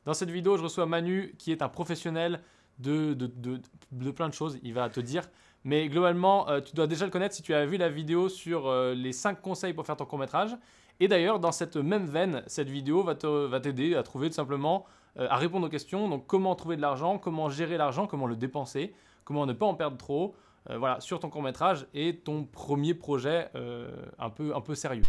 Dans cette vidéo, je reçois Manu, qui est un professionnel de plein de choses, il va te dire. Mais globalement, tu dois déjà le connaître si tu as vu la vidéo sur les 5 conseils pour faire ton court-métrage. Et d'ailleurs, dans cette même veine, cette vidéo va t'aider à trouver tout simplement, à répondre aux questions. Donc, comment trouver de l'argent, comment gérer l'argent, comment le dépenser, comment ne pas en perdre trop. Voilà, sur ton court-métrage et ton premier projet un peu sérieux.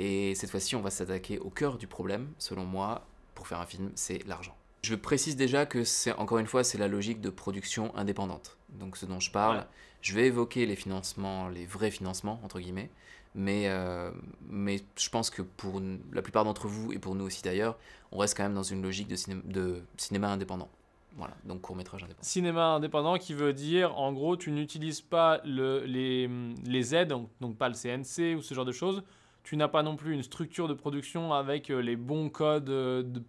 Et cette fois-ci, on va s'attaquer au cœur du problème, selon moi, pour faire un film, c'est l'argent. Je précise déjà que c'est, encore une fois, c'est la logique de production indépendante. Donc ce dont je parle, Ouais. je vais évoquer les financements, les vrais financements, entre guillemets, mais je pense que pour la plupart d'entre vous, et pour nous aussi d'ailleurs, on reste quand même dans une logique de cinéma indépendant. Voilà, donc court-métrage indépendant. Cinéma indépendant qui veut dire, en gros, tu n'utilises pas les aides, donc pas le CNC ou ce genre de choses. Tu n'as pas non plus une structure de production avec les bons codes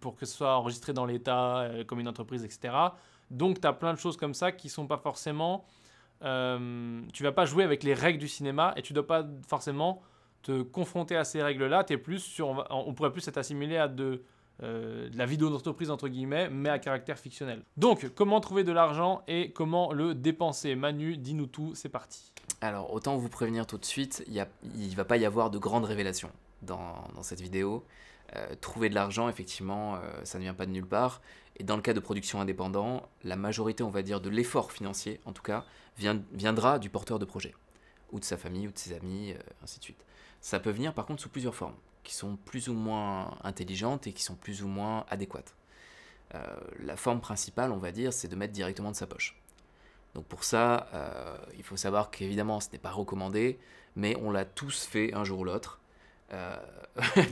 pour que ce soit enregistré dans l'État, comme une entreprise, etc. Donc, tu as plein de choses comme ça qui sont pas forcément... tu vas pas jouer avec les règles du cinéma et tu dois pas forcément te confronter à ces règles-là. T'es plus sur, on pourrait plus être assimilé à de la vidéo d'entreprise entre guillemets, mais à caractère fictionnel. Donc, comment trouver de l'argent et comment le dépenser? Manu, dis-nous tout, c'est parti. Alors, autant vous prévenir tout de suite, il ne va pas y avoir de grandes révélations dans cette vidéo. Trouver de l'argent, effectivement, ça ne vient pas de nulle part. Et dans le cas de production indépendant, la majorité, on va dire, de l'effort financier, en tout cas, viendra du porteur de projet, ou de sa famille, ou de ses amis, ainsi de suite. Ça peut venir, par contre, sous plusieurs formes, qui sont plus ou moins intelligentes et qui sont plus ou moins adéquates. La forme principale, on va dire, c'est de mettre directement de sa poche. Donc pour ça, il faut savoir qu'évidemment, ce n'est pas recommandé, mais on l'a tous fait un jour ou l'autre,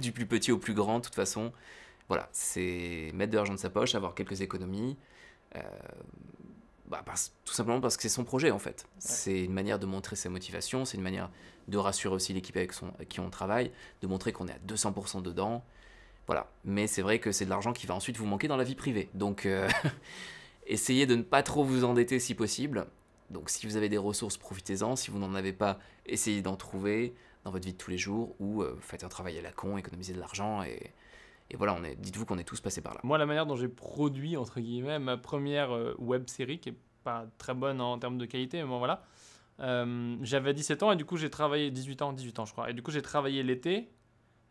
du plus petit au plus grand, de toute façon. Voilà, c'est mettre de l'argent de sa poche, avoir quelques économies, tout simplement parce que c'est son projet en fait. Ouais. C'est une manière de montrer sa motivation, c'est une manière de rassurer aussi l'équipe avec qui on travaille, de montrer qu'on est à 200% dedans. Voilà, mais c'est vrai que c'est de l'argent qui va ensuite vous manquer dans la vie privée. Donc essayez de ne pas trop vous endetter si possible. Donc si vous avez des ressources, profitez-en. Si vous n'en avez pas, essayez d'en trouver dans votre vie de tous les jours ou faites un travail à la con, économisez de l'argent et voilà, dites-vous qu'on est tous passés par là. Moi, la manière dont j'ai produit, entre guillemets, ma première web série, qui est pas très bonne en termes de qualité, mais bon voilà, j'avais 17 ans et du coup j'ai travaillé, 18 ans je crois, et du coup j'ai travaillé l'été,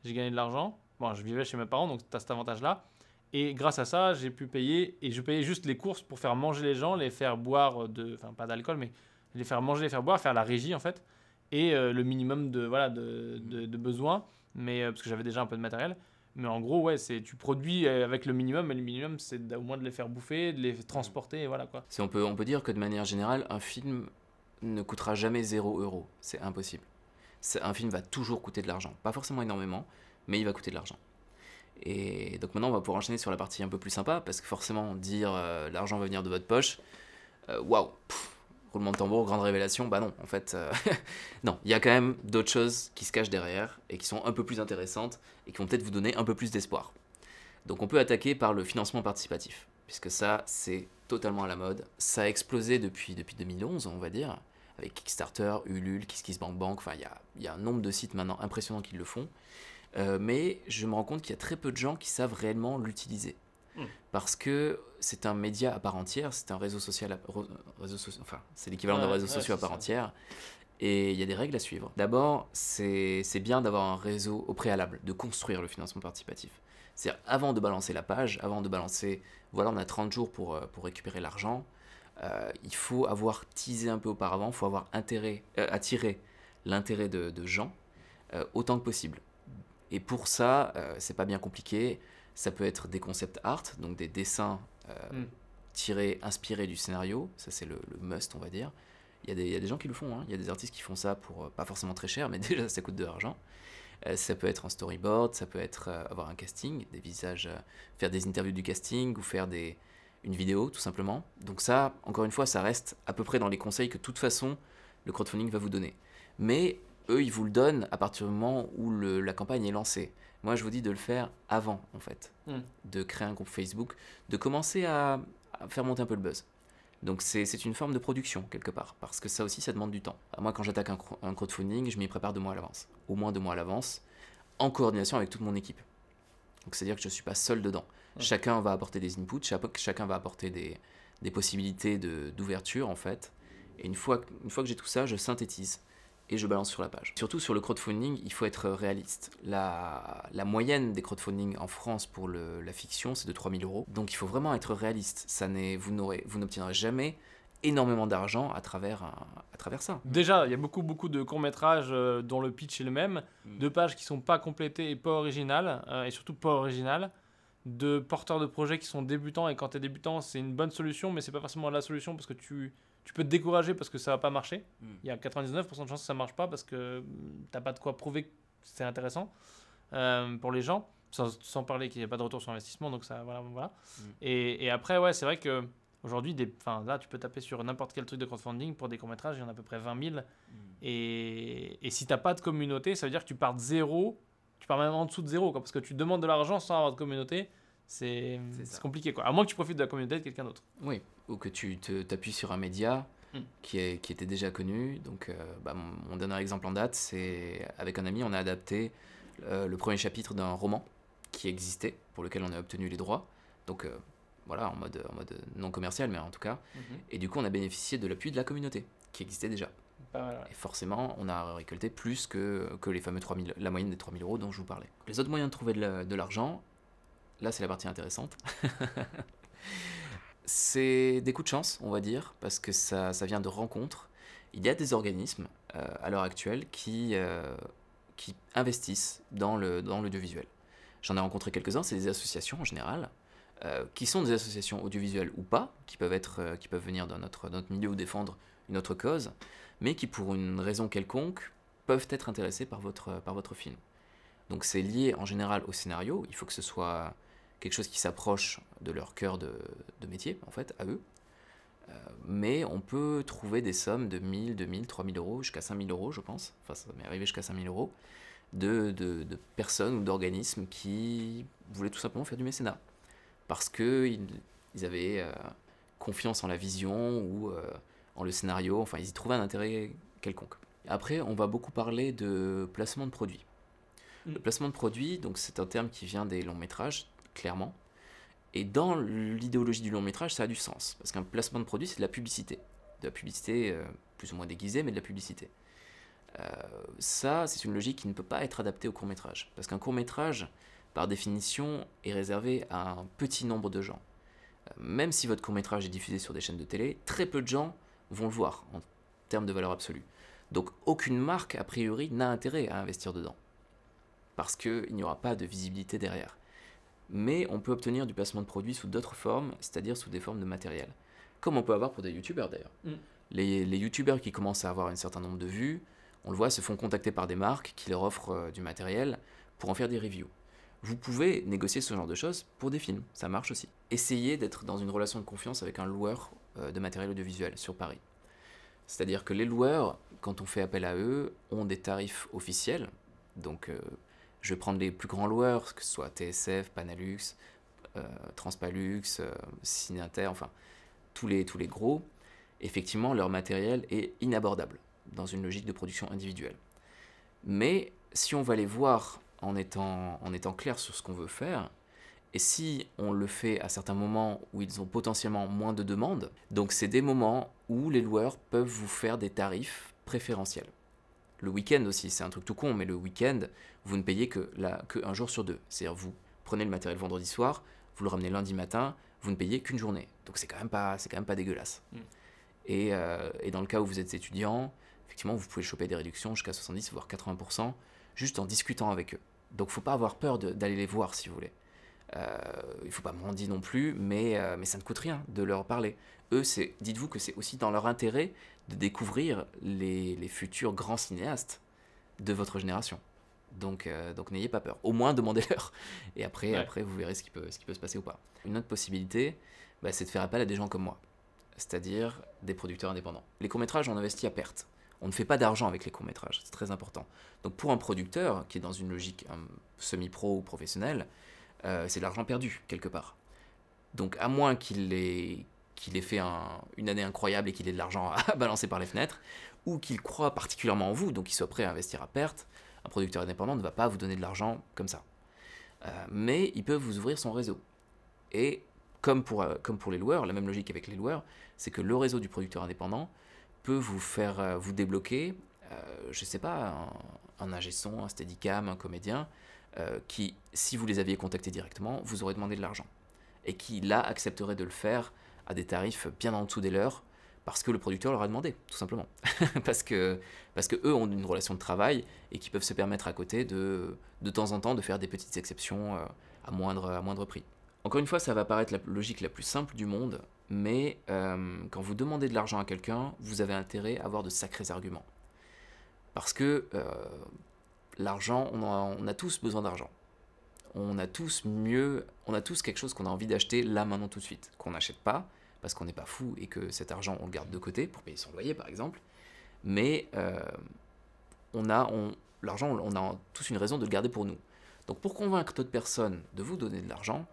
j'ai gagné de l'argent. Bon, je vivais chez mes parents, donc tu as cet avantage-là. Et grâce à ça, j'ai pu payer, et je payais juste les courses pour faire manger les gens, les faire boire, enfin pas d'alcool, mais les faire manger, les faire boire, faire la régie en fait, et le minimum de besoins, mais, parce que j'avais déjà un peu de matériel. Mais en gros, ouais, tu produis avec le minimum, et le minimum, c'est au moins de les faire bouffer, de les transporter, et voilà quoi. On peut dire que de manière générale, un film ne coûtera jamais 0 €. C'est impossible. Un film va toujours coûter de l'argent. Pas forcément énormément, mais il va coûter de l'argent. Et donc maintenant, on va pouvoir enchaîner sur la partie un peu plus sympa, parce que forcément, dire l'argent va venir de votre poche, waouh, roulement de tambour, grande révélation, bah non, en fait, non, il y a quand même d'autres choses qui se cachent derrière et qui sont un peu plus intéressantes et qui vont peut-être vous donner un peu plus d'espoir. Donc on peut attaquer par le financement participatif, puisque ça, c'est totalement à la mode. Ça a explosé depuis 2011, on va dire, avec Kickstarter, Ulule, KissKissBankBank, enfin, il y a un nombre de sites maintenant impressionnants qui le font. Mais je me rends compte qu'il y a très peu de gens qui savent réellement l'utiliser. Parce que c'est un média à part entière, c'est un réseau social, enfin, c'est l'équivalent d'un réseau social à part entière, et il y a des règles à suivre. D'abord, c'est bien d'avoir un réseau au préalable, de construire le financement participatif. C'est-à-dire, avant de balancer la page, avant de balancer, voilà, on a 30 jours pour récupérer l'argent, il faut avoir teasé un peu auparavant, il faut avoir attiré l'intérêt de gens autant que possible. Et pour ça, c'est pas bien compliqué. Ça peut être des concept art, donc des dessins inspirés du scénario. Ça, c'est le must, on va dire. Il y a des gens qui le font, hein. Il y a des artistes qui font ça pour pas forcément très cher, mais déjà, ça coûte de l'argent. Ça peut être un storyboard, ça peut être avoir un casting, des visages, faire des interviews du casting ou faire une vidéo, tout simplement. Donc ça, encore une fois, ça reste à peu près dans les conseils que, de toute façon, le crowdfunding va vous donner. Mais eux, ils vous le donnent à partir du moment où la campagne est lancée. Moi, je vous dis de le faire avant, en fait. De créer un groupe Facebook, de commencer à faire monter un peu le buzz. Donc, c'est une forme de production, quelque part. Parce que ça aussi, ça demande du temps. Moi, quand j'attaque un crowdfunding, je m'y prépare 2 mois à l'avance. Au moins 2 mois à l'avance, en coordination avec toute mon équipe. Donc c'est-à-dire que je ne suis pas seul dedans. Chacun va apporter des inputs, chacun va apporter des possibilités d'ouverture en fait. Et une fois que j'ai tout ça, je synthétise et je balance sur la page. Surtout sur le crowdfunding, il faut être réaliste. La moyenne des crowdfunding en France pour la fiction, c'est de 3 000 euros. Donc il faut vraiment être réaliste. Vous n'obtiendrez jamais énormément d'argent à travers ça. Déjà, il y a beaucoup de courts-métrages dont le pitch est le même, de pages qui sont pas complétées et pas originales, et surtout pas originales, de porteurs de projets qui sont débutants, et quand tu es débutant, c'est une bonne solution, mais c'est pas forcément la solution parce que tu peux te décourager parce que ça va pas marcher. Il y a 99% de chances que ça marche pas parce que t'as pas de quoi prouver que c'est intéressant pour les gens, sans parler qu'il n'y a pas de retour sur investissement, donc ça, voilà. Et après, ouais, c'est vrai que aujourd'hui, là, tu peux taper sur n'importe quel truc de crowdfunding pour des courts-métrages, il y en a à peu près 20 000. Et si tu n'as pas de communauté, ça veut dire que tu pars de zéro, tu pars même en dessous de zéro, quoi, parce que tu demandes de l'argent sans avoir de communauté, c'est compliqué, quoi. À moins que tu profites de la communauté de quelqu'un d'autre. Oui, ou que tu t'appuies sur un média qui était déjà connu. Donc, mon dernier exemple en date, c'est avec un ami, on a adapté le premier chapitre d'un roman qui existait, pour lequel on a obtenu les droits. Donc, voilà, en mode non commercial, mais en tout cas. Et du coup, on a bénéficié de l'appui de la communauté, qui existait déjà. Pas mal, ouais. Et forcément, on a récolté plus que les fameux 3 000, la moyenne des 3 000 euros dont je vous parlais. Les autres moyens de trouver de l'argent, là, c'est la partie intéressante. C'est des coups de chance, on va dire, parce que ça vient de rencontres. Il y a des organismes, à l'heure actuelle, qui investissent dans l'audiovisuel. J'en ai rencontré quelques-uns, c'est des associations en général, qui sont des associations audiovisuelles ou pas, qui peuvent venir dans notre milieu ou défendre une autre cause, mais qui, pour une raison quelconque, peuvent être intéressés par votre film. Donc c'est lié en général au scénario, il faut que ce soit quelque chose qui s'approche de leur cœur de métier, en fait, à eux. Mais on peut trouver des sommes de 1 000, 2 000, 3 000 euros, jusqu'à 5 000 euros, je pense. Enfin, ça m'est arrivé jusqu'à 5 000 euros, de personnes ou d'organismes qui voulaient tout simplement faire du mécénat. Parce qu'ils avaient confiance en la vision ou en le scénario, enfin, ils y trouvaient un intérêt quelconque. Après, on va beaucoup parler de placement de produits. Le placement de produits, donc c'est un terme qui vient des longs métrages, clairement. Et dans l'idéologie du long métrage, ça a du sens. Parce qu'un placement de produit, c'est de la publicité. De la publicité plus ou moins déguisée, mais de la publicité. Ça, c'est une logique qui ne peut pas être adaptée au court métrage. Parce qu'un court métrage, par définition, est réservé à un petit nombre de gens. Même si votre court métrage est diffusé sur des chaînes de télé, très peu de gens vont le voir en termes de valeur absolue. Donc aucune marque, a priori, n'a intérêt à investir dedans. Parce qu'il n'y aura pas de visibilité derrière. Mais on peut obtenir du placement de produits sous d'autres formes, c'est-à-dire sous des formes de matériel. Comme on peut avoir pour des youtubeurs d'ailleurs. Les youtubeurs qui commencent à avoir un certain nombre de vues, on le voit, se font contacter par des marques qui leur offrent du matériel pour en faire des reviews. Vous pouvez négocier ce genre de choses pour des films, ça marche aussi. Essayez d'être dans une relation de confiance avec un loueur de matériel audiovisuel sur Paris. C'est-à-dire que les loueurs, quand on fait appel à eux, ont des tarifs officiels. Donc je vais prendre les plus grands loueurs, que ce soit TSF, Panalux, Transpalux, Cinéinter, enfin tous les gros. Effectivement, leur matériel est inabordable dans une logique de production individuelle. Mais si on va les voir en étant clair sur ce qu'on veut faire, et si on le fait à certains moments où ils ont potentiellement moins de demandes, donc c'est des moments où les loueurs peuvent vous faire des tarifs préférentiels. Le week-end aussi, c'est un truc tout con, mais le week-end, vous ne payez que un jour sur deux. C'est-à-dire vous prenez le matériel vendredi soir, vous le ramenez lundi matin, vous ne payez qu'une journée. Donc c'est quand même pas dégueulasse. Et dans le cas où vous êtes étudiant, effectivement, vous pouvez choper des réductions jusqu'à 70 voire 80%, juste en discutant avec eux. Donc faut pas avoir peur d'aller les voir si vous voulez. Il faut pas mendier non plus, mais ça ne coûte rien de leur parler. Eux, dites-vous que c'est aussi dans leur intérêt de découvrir les futurs grands cinéastes de votre génération. Donc n'ayez pas peur. Au moins, demandez-leur. Et après, vous verrez ce qui peut se passer ou pas. Une autre possibilité, c'est de faire appel à des gens comme moi. C'est-à-dire des producteurs indépendants. Les courts-métrages, on investit à perte. On ne fait pas d'argent avec les courts-métrages. C'est très important. Donc pour un producteur qui est dans une logique semi-pro ou professionnelle, c'est de l'argent perdu, quelque part. Donc à moins qu'il ait fait une année incroyable et qu'il ait de l'argent à balancer par les fenêtres, ou qu'il croit particulièrement en vous, donc qu'il soit prêt à investir à perte, un producteur indépendant ne va pas vous donner de l'argent comme ça. Mais ils peuvent vous ouvrir son réseau. Et comme pour les loueurs, la même logique avec les loueurs, c'est que le réseau du producteur indépendant peut vous faire vous débloquer, je ne sais pas, un ingé son, un steadicam, un comédien, qui, si vous les aviez contactés directement, vous auraient demandé de l'argent. Et qui, là, accepterait de le faire à des tarifs bien en dessous des leurs, parce que le producteur leur a demandé, tout simplement. parce que eux ont une relation de travail et qui peuvent se permettre à côté de temps en temps de faire des petites exceptions à moindre prix. Encore une fois, ça va paraître la logique la plus simple du monde, mais quand vous demandez de l'argent à quelqu'un, vous avez intérêt à avoir de sacrés arguments. Parce que l'argent, on a tous besoin d'argent. On a tous quelque chose qu'on a envie d'acheter là, maintenant, tout de suite, qu'on n'achète pas, parce qu'on n'est pas fou et que cet argent, on le garde de côté pour payer son loyer, par exemple. Mais l'argent, on a tous une raison de le garder pour nous. Donc pour convaincre d'autres personnes de vous donner de l'argent,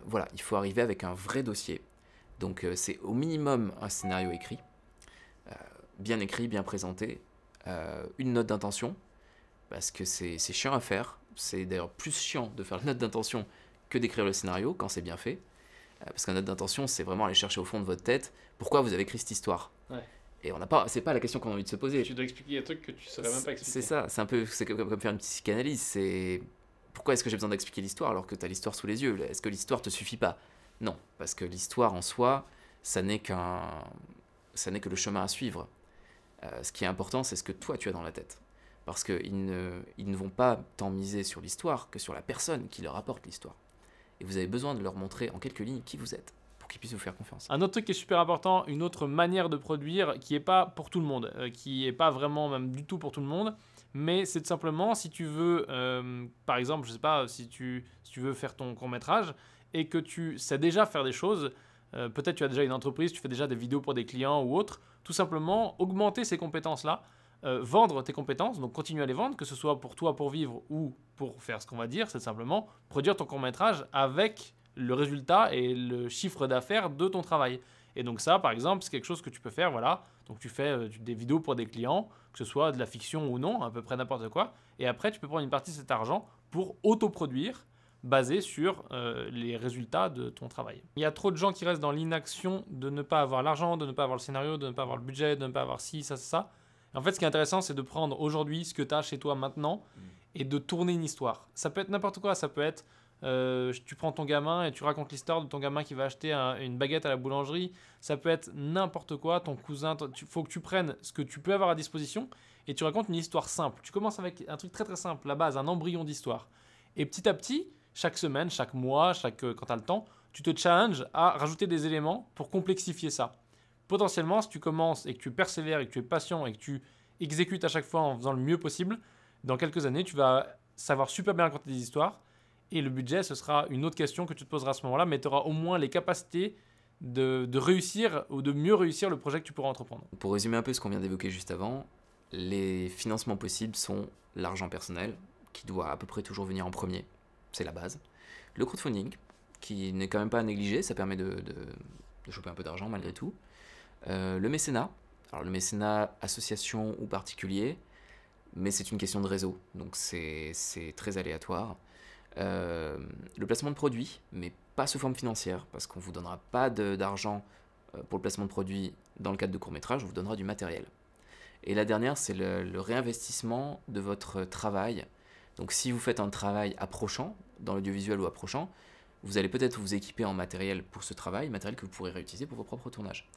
voilà, il faut arriver avec un vrai dossier. Donc c'est au minimum un scénario écrit, bien présenté, une note d'intention, parce que c'est chiant à faire. C'est d'ailleurs plus chiant de faire la note d'intention que d'écrire le scénario quand c'est bien fait. Parce qu'une note d'intention, c'est vraiment aller chercher au fond de votre tête pourquoi vous avez écrit cette histoire. Ouais. Et c'est pas la question qu'on a envie de se poser. Tu dois expliquer des trucs que tu saurais même pas expliquer. C'est ça, c'est comme faire une psychanalyse. C'est pourquoi est-ce que j'ai besoin d'expliquer l'histoire alors que tu as l'histoire sous les yeux? Est-ce que l'histoire te suffit pas? Non, parce que l'histoire en soi, ça n'est que le chemin à suivre. Ce qui est important, c'est ce que toi tu as dans la tête. Parce qu'ils ne vont pas tant miser sur l'histoire que sur la personne qui leur apporte l'histoire. Et vous avez besoin de leur montrer en quelques lignes qui vous êtes, pour qu'ils puissent vous faire confiance. Un autre truc qui est super important, une autre manière de produire qui n'est pas pour tout le monde, qui n'est pas vraiment même du tout pour tout le monde, mais c'est tout simplement si tu veux, par exemple, je sais pas, si tu veux faire ton court-métrage et que tu sais déjà faire des choses, peut-être tu as déjà une entreprise, tu fais déjà des vidéos pour des clients ou autre, tout simplement augmenter ces compétences-là, vendre tes compétences, donc continuer à les vendre, que ce soit pour toi pour vivre ou pour faire ce qu'on va dire, c'est simplement produire ton court-métrage avec le résultat et le chiffre d'affaires de ton travail. Et donc ça, par exemple, c'est quelque chose que tu peux faire, voilà. Donc tu fais des vidéos pour des clients, que ce soit de la fiction ou non, à peu près n'importe quoi. Et après, tu peux prendre une partie de cet argent pour autoproduire, basé sur les résultats de ton travail. Il y a trop de gens qui restent dans l'inaction de ne pas avoir l'argent, de ne pas avoir le scénario, de ne pas avoir le budget, de ne pas avoir ci, ça. En fait, ce qui est intéressant, c'est de prendre aujourd'hui ce que tu as chez toi maintenant et de tourner une histoire. Ça peut être n'importe quoi, ça peut être tu prends ton gamin et tu racontes l'histoire de ton gamin qui va acheter une baguette à la boulangerie. Ça peut être n'importe quoi, ton cousin. Il faut que tu prennes ce que tu peux avoir à disposition et tu racontes une histoire simple. Tu commences avec un truc très très simple, la base, un embryon d'histoire. Et petit à petit, chaque semaine, chaque mois, quand tu as le temps, tu te challenges à rajouter des éléments pour complexifier ça. Potentiellement, si tu commences et que tu persévères et que tu es patient et que tu exécutes à chaque fois en faisant le mieux possible, dans quelques années, tu vas savoir super bien raconter des histoires. Et le budget, ce sera une autre question que tu te poseras à ce moment-là, mais tu auras au moins les capacités de réussir ou de mieux réussir le projet que tu pourras entreprendre. Pour résumer un peu ce qu'on vient d'évoquer juste avant, les financements possibles sont l'argent personnel, qui doit à peu près toujours venir en premier, c'est la base. Le crowdfunding, qui n'est quand même pas à négliger, ça permet de choper un peu d'argent malgré tout. Le mécénat, alors le mécénat association ou particulier, mais c'est une question de réseau, donc c'est très aléatoire. Le placement de produits, mais pas sous forme financière, parce qu'on ne vous donnera pas d'argent pour le placement de produits dans le cadre de court-métrage, on vous donnera du matériel. Et la dernière, c'est le réinvestissement de votre travail. Donc si vous faites un travail approchant, dans l'audiovisuel ou approchant, vous allez peut-être vous équiper en matériel pour ce travail, matériel que vous pourrez réutiliser pour vos propres tournages.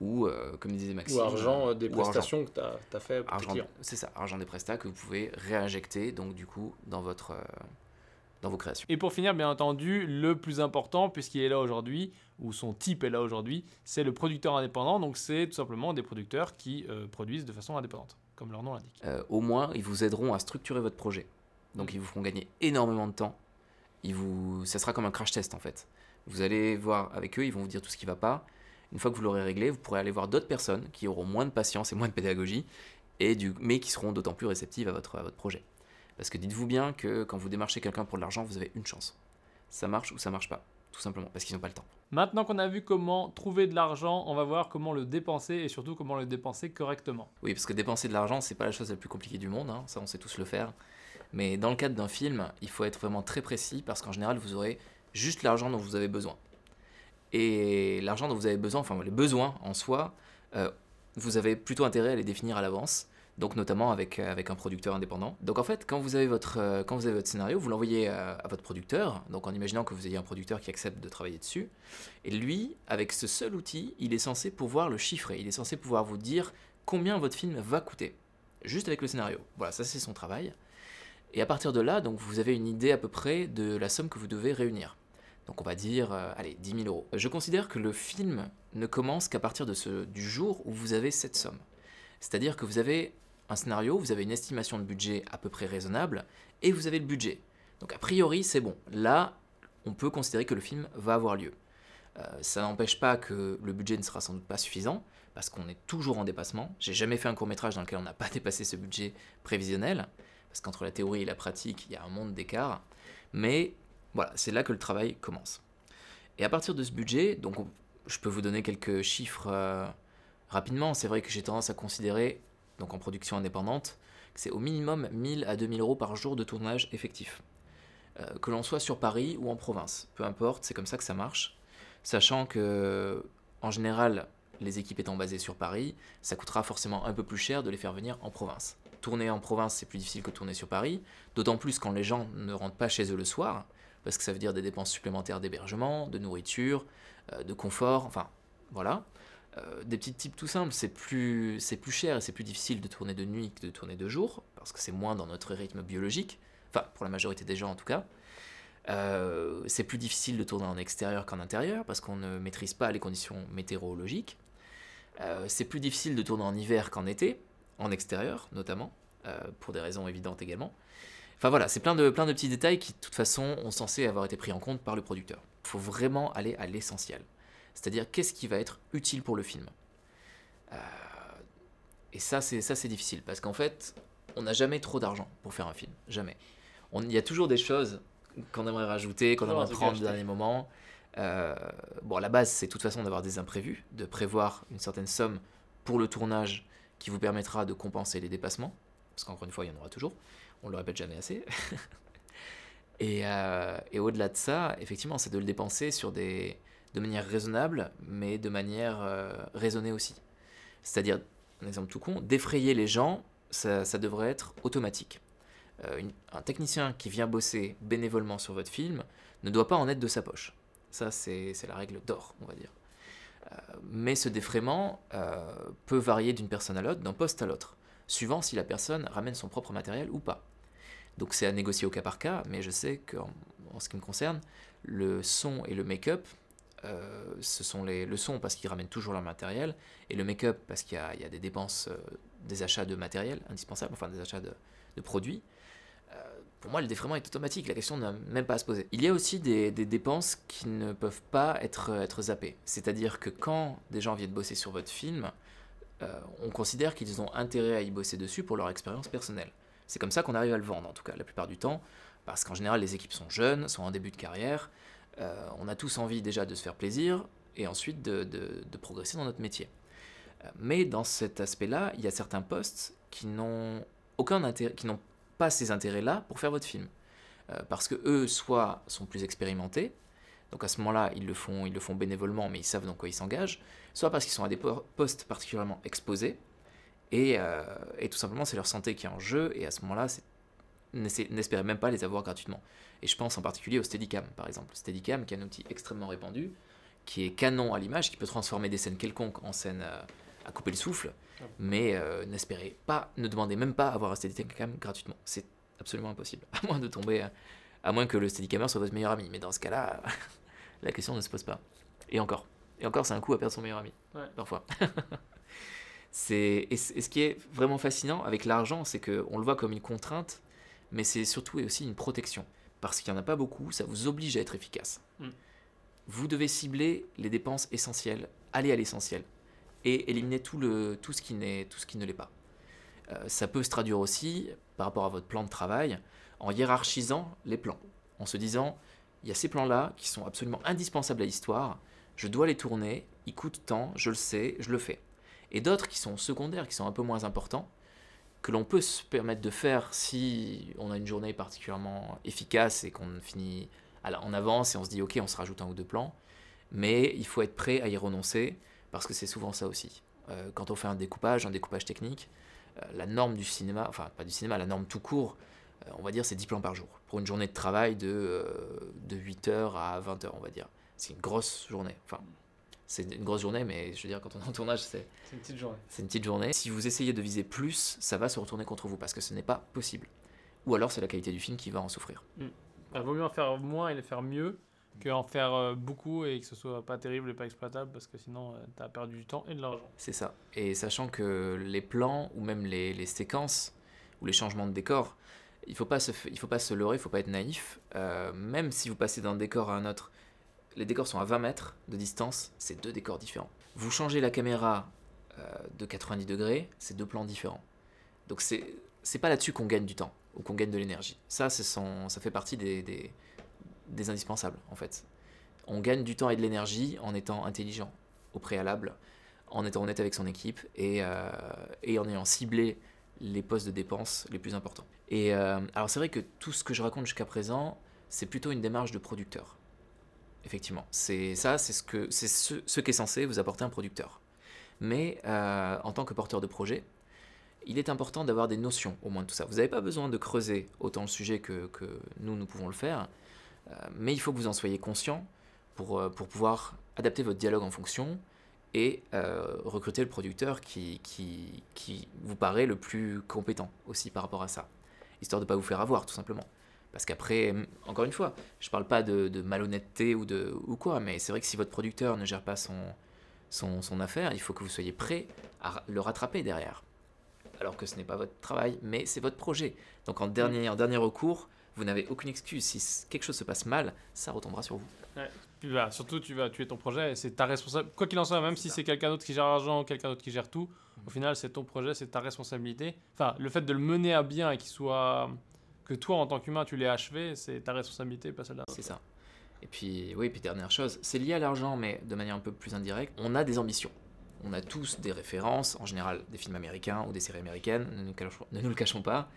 Ou, comme disait Maxime... Ou argent des prestations que tu as fait pour tes clients. C'est ça, argent des prestats que vous pouvez réinjecter, donc du coup, dans vos créations. Et pour finir, bien entendu, le plus important, puisqu'il est là aujourd'hui, ou son type est là aujourd'hui, c'est le producteur indépendant. Donc c'est tout simplement des producteurs qui produisent de façon indépendante, comme leur nom l'indique. Au moins, ils vous aideront à structurer votre projet. Donc ils vous feront gagner énormément de temps. Ça sera comme un crash test en fait. Vous allez voir avec eux, ils vont vous dire tout ce qui ne va pas. Une fois que vous l'aurez réglé, vous pourrez aller voir d'autres personnes qui auront moins de patience et moins de pédagogie, mais qui seront d'autant plus réceptives à votre projet. Parce que dites-vous bien que quand vous démarchez quelqu'un pour de l'argent, vous avez une chance. Ça marche ou ça marche pas, tout simplement, parce qu'ils n'ont pas le temps. Maintenant qu'on a vu comment trouver de l'argent, on va voir comment le dépenser et surtout comment le dépenser correctement. Oui, parce que dépenser de l'argent, c'est pas la chose la plus compliquée du monde, hein. Ça on sait tous le faire. Mais dans le cadre d'un film, il faut être vraiment très précis parce qu'en général, vous aurez juste l'argent dont vous avez besoin. Et l'argent dont vous avez besoin, enfin les besoins en soi, euh, vous avez plutôt intérêt à les définir à l'avance, donc notamment avec un producteur indépendant. Donc en fait, quand vous avez votre scénario, vous l'envoyez à votre producteur, donc en imaginant que vous ayez un producteur qui accepte de travailler dessus, et lui, avec ce seul outil, il est censé pouvoir le chiffrer, il est censé pouvoir vous dire combien votre film va coûter, juste avec le scénario. Voilà, ça c'est son travail. Et à partir de là, donc vous avez une idée à peu près de la somme que vous devez réunir. Donc on va dire, allez, 10 000 euros. Je considère que le film ne commence qu'à partir du jour où vous avez cette somme. C'est-à-dire que vous avez un scénario, vous avez une estimation de budget à peu près raisonnable, et vous avez le budget. Donc a priori, c'est bon. Là, on peut considérer que le film va avoir lieu. Ça n'empêche pas que le budget ne sera sans doute pas suffisant, parce qu'on est toujours en dépassement. J'ai jamais fait un court-métrage dans lequel on n'a pas dépassé ce budget prévisionnel, parce qu'entre la théorie et la pratique, il y a un monde d'écart. Mais voilà, c'est là que le travail commence. Et à partir de ce budget, donc je peux vous donner quelques chiffres rapidement. C'est vrai que j'ai tendance à considérer, donc en production indépendante, que c'est au minimum 1000 à 2000 euros par jour de tournage effectif. Que l'on soit sur Paris ou en province, peu importe, c'est comme ça que ça marche. Sachant que, en général, les équipes étant basées sur Paris, ça coûtera forcément un peu plus cher de les faire venir en province. Tourner en province, c'est plus difficile que tourner sur Paris, d'autant plus quand les gens ne rentrent pas chez eux le soir, parce que ça veut dire des dépenses supplémentaires d'hébergement, de nourriture, de confort, enfin voilà. Des petits types tout simples, c'est plus cher et c'est plus difficile de tourner de nuit que de tourner de jour, parce que c'est moins dans notre rythme biologique, enfin pour la majorité des gens en tout cas. C'est plus difficile de tourner en extérieur qu'en intérieur, parce qu'on ne maîtrise pas les conditions météorologiques. C'est plus difficile de tourner en hiver qu'en été, en extérieur notamment, pour des raisons évidentes également. Enfin voilà, c'est plein de petits détails qui de toute façon ont censé avoir été pris en compte par le producteur. Il faut vraiment aller à l'essentiel. C'est-à-dire qu'est-ce qui va être utile pour le film. Et ça c'est difficile, parce qu'en fait, on n'a jamais trop d'argent pour faire un film. Jamais. Il y a toujours des choses qu'on aimerait rajouter, qu'on aimerait prendre au dernier moment. Bon, à la base, c'est de toute façon d'avoir des imprévus, de prévoir une certaine somme pour le tournage qui vous permettra de compenser les dépassements, parce qu'encore une fois, il y en aura toujours, on le répète jamais assez. et au-delà de ça, effectivement, c'est de le dépenser de manière raisonnable, mais de manière raisonnée aussi. C'est-à-dire, un exemple tout con, défrayer les gens, ça devrait être automatique. Un technicien qui vient bosser bénévolement sur votre film ne doit pas en être de sa poche. Ça, c'est la règle d'or, on va dire. Mais ce défraiement peut varier d'une personne à l'autre, d'un poste à l'autre, suivant si la personne ramène son propre matériel ou pas. Donc c'est à négocier au cas par cas, mais je sais qu'en ce qui me concerne, le son et le make-up, ce sont le son parce qu'ils ramènent toujours leur matériel, et le make-up parce qu'il y a des dépenses, des achats de matériel indispensables, enfin des achats de produits. Pour moi, le défraiement est automatique, la question n'a même pas à se poser. Il y a aussi des dépenses qui ne peuvent pas être zappées. C'est-à-dire que quand des gens viennent bosser sur votre film, on considère qu'ils ont intérêt à y bosser dessus pour leur expérience personnelle. C'est comme ça qu'on arrive à le vendre, en tout cas, la plupart du temps, parce qu'en général, les équipes sont jeunes, sont en début de carrière, on a tous envie déjà de se faire plaisir, et ensuite de progresser dans notre métier. Mais dans cet aspect-là, il y a certains postes qui n'ont aucun intérêt, qui n'ont pas ces intérêts-là pour faire votre film. Parce que eux, soit sont plus expérimentés, donc à ce moment-là, ils le font bénévolement, mais ils savent dans quoi ils s'engagent, soit parce qu'ils sont à des postes particulièrement exposés, et tout simplement c'est leur santé qui est en jeu, et à ce moment-là, n'espérez même pas les avoir gratuitement. Et je pense en particulier au Steadicam, par exemple. Steadicam, qui est un outil extrêmement répandu, qui est canon à l'image, qui peut transformer des scènes quelconques en scènes à couper le souffle, mais n'espérez pas, ne demandez même pas à avoir un Steadicam gratuitement. C'est absolument impossible, à moins de tomber, à moins que le Steadicammer soit votre meilleur ami. Mais dans ce cas-là, la question ne se pose pas. Et encore, c'est un coup à perdre son meilleur ami, parfois. Et ce qui est vraiment fascinant avec l'argent, c'est qu'on le voit comme une contrainte, mais c'est surtout et aussi une protection. Parce qu'il n'y en a pas beaucoup, ça vous oblige à être efficace. Vous devez cibler les dépenses essentielles, aller à l'essentiel, et éliminer tout ce qui ne l'est pas. Ça peut se traduire aussi, par rapport à votre plan de travail, en hiérarchisant les plans, en se disant, il y a ces plans-là qui sont absolument indispensables à l'histoire, je dois les tourner, ils coûtent tant, je le sais, je le fais. Et d'autres qui sont secondaires, qui sont un peu moins importants, que l'on peut se permettre de faire si on a une journée particulièrement efficace et qu'on finit en avance et on se dit ok, on se rajoute un ou deux plans, mais il faut être prêt à y renoncer parce que c'est souvent ça aussi. Quand on fait un découpage technique, la norme du cinéma, enfin pas du cinéma, la norme tout court, on va dire c'est 10 plans par jour pour une journée de travail de 8h à 20h, on va dire. C'est une grosse journée. Enfin, c'est une grosse journée, mais je veux dire, quand on est en tournage, c'est une petite journée. C'est une petite journée. Si vous essayez de viser plus, ça va se retourner contre vous parce que ce n'est pas possible. Ou alors c'est la qualité du film qui va en souffrir. Il vaut mieux en faire moins et le faire mieux qu'en faire beaucoup et que ce soit pas terrible et pas exploitable parce que sinon tu as perdu du temps et de l'argent. C'est ça. Et sachant que les plans ou même les séquences ou les changements de décor, il faut pas se leurrer, il faut pas être naïf. Même si vous passez d'un décor à un autre, les décors sont à 20 mètres de distance, c'est 2 décors différents. Vous changez la caméra de 90 degrés, c'est 2 plans différents. Donc c'est pas là-dessus qu'on gagne du temps ou qu'on gagne de l'énergie. Ça fait partie des indispensables en fait. On gagne du temps et de l'énergie en étant intelligent au préalable, en étant honnête avec son équipe et en ayant ciblé les postes de dépenses les plus importants. Et alors c'est vrai que tout ce que je raconte jusqu'à présent, c'est plutôt une démarche de producteur. Effectivement, c'est ce qu'est censé vous apporter un producteur. Mais en tant que porteur de projet, il est important d'avoir des notions au moins de tout ça. Vous n'avez pas besoin de creuser autant le sujet que nous pouvons le faire, mais il faut que vous en soyez conscient pour pouvoir adapter votre dialogue en fonction et recruter le producteur qui vous paraît le plus compétent aussi par rapport à ça, histoire de ne pas vous faire avoir tout simplement. Parce qu'après, encore une fois, je ne parle pas de malhonnêteté ou quoi, mais c'est vrai que si votre producteur ne gère pas son affaire, il faut que vous soyez prêt à le rattraper derrière. Alors que ce n'est pas votre travail, mais c'est votre projet. Donc en dernier recours, vous n'avez aucune excuse. Si quelque chose se passe mal, ça retombera sur vous. Ouais. Puis surtout, tu vas tuer ton projet et c'est ta responsabilité. Quoi qu'il en soit, même si c'est quelqu'un d'autre qui gère l'argent ou quelqu'un d'autre qui gère tout, au final, c'est ton projet, c'est ta responsabilité. Enfin, le fait de le mener à bien et que toi, en tant qu'humain, tu l'aies achevé, c'est ta responsabilité, pas celle d'un autre. C'est ça. Et puis, oui, puis dernière chose, c'est lié à l'argent, mais de manière un peu plus indirecte. On a des ambitions. On a tous des références, en général des films américains ou des séries américaines, ne nous le cachons pas,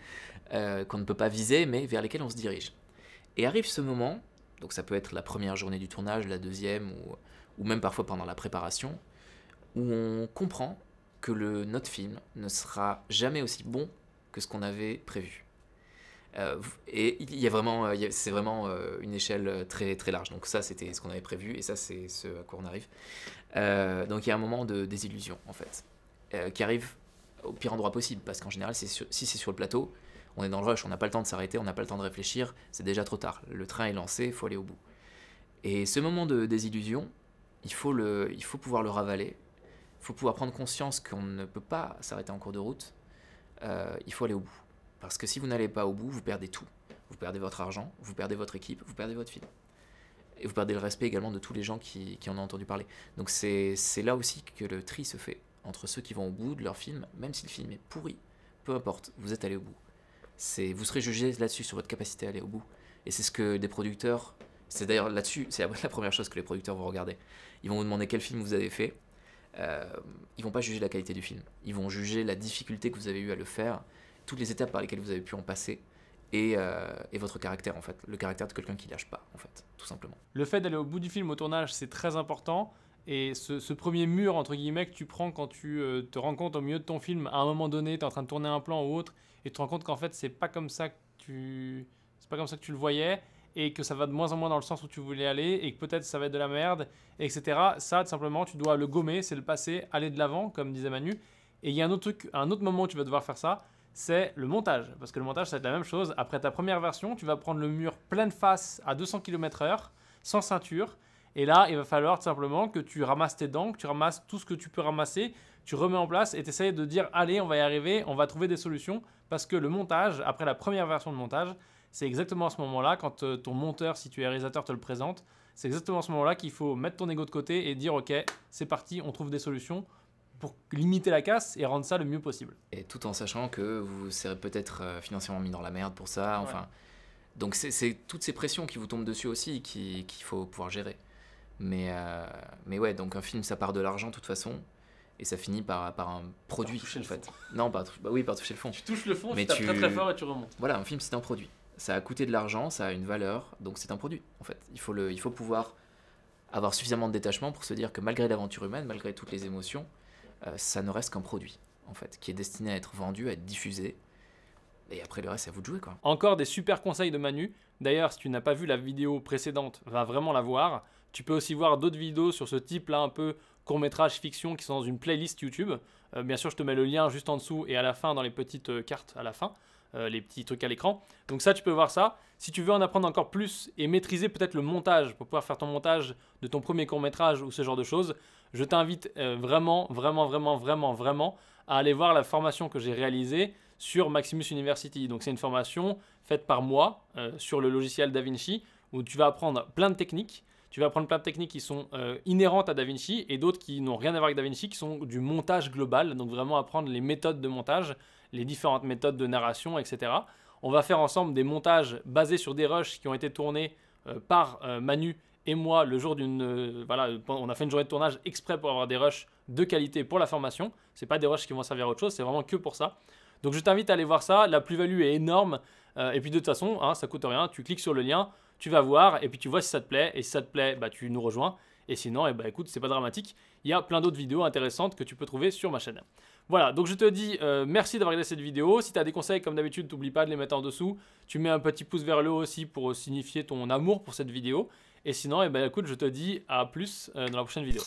qu'on ne peut pas viser, mais vers lesquels on se dirige. Et arrive ce moment, donc ça peut être la première journée du tournage, la deuxième, ou même parfois pendant la préparation, où on comprend que notre film ne sera jamais aussi bon que ce qu'on avait prévu. Et c'est vraiment une échelle très, très large. Donc ça, c'était ce qu'on avait prévu, et ça, c'est ce à quoi on arrive. Donc il y a un moment de désillusion, en fait, qui arrive au pire endroit possible, parce qu'en général, si c'est sur le plateau, on est dans le rush, on n'a pas le temps de s'arrêter, on n'a pas le temps de réfléchir, c'est déjà trop tard. Le train est lancé, il faut aller au bout. Et ce moment de désillusion, il faut pouvoir le ravaler, il faut pouvoir prendre conscience qu'on ne peut pas s'arrêter en cours de route, il faut aller au bout. Parce que si vous n'allez pas au bout, vous perdez tout. Vous perdez votre argent, vous perdez votre équipe, vous perdez votre film. Et vous perdez le respect également de tous les gens qui en ont entendu parler. Donc c'est là aussi que le tri se fait entre ceux qui vont au bout de leur film, même si le film est pourri, peu importe, vous êtes allé au bout. Vous serez jugé là-dessus sur votre capacité à aller au bout. Et c'est ce que des producteurs, c'est d'ailleurs là-dessus, c'est la première chose que les producteurs vont regarder. Ils vont vous demander quel film vous avez fait. Ils vont pas juger la qualité du film. Ils vont juger la difficulté que vous avez eu à le faire, toutes les étapes par lesquelles vous avez pu en passer, et votre caractère, en fait, le caractère de quelqu'un qui lâche pas, en fait, tout simplement. Le fait d'aller au bout du film au tournage, c'est très important, et ce premier mur, entre guillemets, que tu prends quand tu te rends compte au milieu de ton film, à un moment donné, tu es en train de tourner un plan ou autre, et tu te rends compte qu'en fait, c'est pas comme ça que tu le voyais, et que ça va de moins en moins dans le sens où tu voulais aller, et que peut-être ça va être de la merde, etc. Ça, tout simplement, tu dois le gommer, c'est le passé, aller de l'avant, comme disait Manu. Et il y a un autre moment où tu vas devoir faire ça, c'est le montage. Parce que le montage, ça va être la même chose. Après ta première version, tu vas prendre le mur pleine face à 200 km/h, sans ceinture. Et là, il va falloir tout simplement que tu ramasses tes dents, que tu ramasses tout ce que tu peux ramasser, tu remets en place et tu essayes de dire allez, on va y arriver, on va trouver des solutions. Parce que le montage, après la première version de montage, c'est exactement à ce moment-là, quand ton monteur, si tu es réalisateur, te le présente, c'est exactement à ce moment-là qu'il faut mettre ton ego de côté et dire ok, c'est parti, on trouve des solutions pour limiter la casse et rendre ça le mieux possible. Et tout en sachant que vous serez peut-être financièrement mis dans la merde pour ça. Enfin, ouais. Donc c'est toutes ces pressions qui vous tombent dessus aussi qu'il faut pouvoir gérer. Mais ouais, donc un film, ça part de l'argent de toute façon. et ça finit par un produit toucher en le fait. Non, oui, par toucher le fond. Tu touches le fond, Mais tu tapes tu- très très fort et tu remontes. Voilà, un film c'est un produit. Ça a coûté de l'argent, ça a une valeur, donc c'est un produit en fait. Il faut pouvoir avoir suffisamment de détachement pour se dire que malgré l'aventure humaine, malgré toutes les émotions, ça ne reste qu'un produit en fait, qui est destiné à être vendu, à être diffusé. Et après le reste, c'est à vous de jouer quoi. Encore des super conseils de Manu. D'ailleurs, si tu n'as pas vu la vidéo précédente, va vraiment la voir. Tu peux aussi voir d'autres vidéos sur ce type-là, un peu court-métrage fiction, qui sont dans une playlist YouTube. Bien sûr, je te mets le lien juste en dessous et à la fin, dans les petites cartes à la fin, les petits trucs à l'écran. Donc ça, tu peux voir ça. Si tu veux en apprendre encore plus et maîtriser peut-être le montage, pour pouvoir faire ton montage de ton premier court-métrage ou ce genre de choses, je t'invite vraiment à aller voir la formation que j'ai réalisée sur Maximus University. Donc c'est une formation faite par moi sur le logiciel DaVinci où tu vas apprendre plein de techniques. Tu vas apprendre plein de techniques qui sont inhérentes à DaVinci et d'autres qui n'ont rien à voir avec DaVinci, qui sont du montage global. Donc vraiment apprendre les méthodes de montage, les différentes méthodes de narration, etc. On va faire ensemble des montages basés sur des rushs qui ont été tournés par Manu et moi le jour d'une... voilà, on a fait une journée de tournage exprès pour avoir des rushs de qualité pour la formation. Ce n'est pas des rushs qui vont servir à autre chose, c'est vraiment que pour ça. Donc je t'invite à aller voir ça, la plus-value est énorme. Et puis de toute façon, hein, ça coûte rien, tu cliques sur le lien, tu vas voir et puis tu vois si ça te plaît. Et si ça te plaît, bah, tu nous rejoins. Et sinon, écoute, c'est pas dramatique. Il y a plein d'autres vidéos intéressantes que tu peux trouver sur ma chaîne. Voilà, donc je te dis merci d'avoir regardé cette vidéo. Si tu as des conseils, comme d'habitude, n'oublie pas de les mettre en dessous. Tu mets un petit pouce vers le haut aussi pour signifier ton amour pour cette vidéo. Et sinon, écoute, je te dis à plus dans la prochaine vidéo.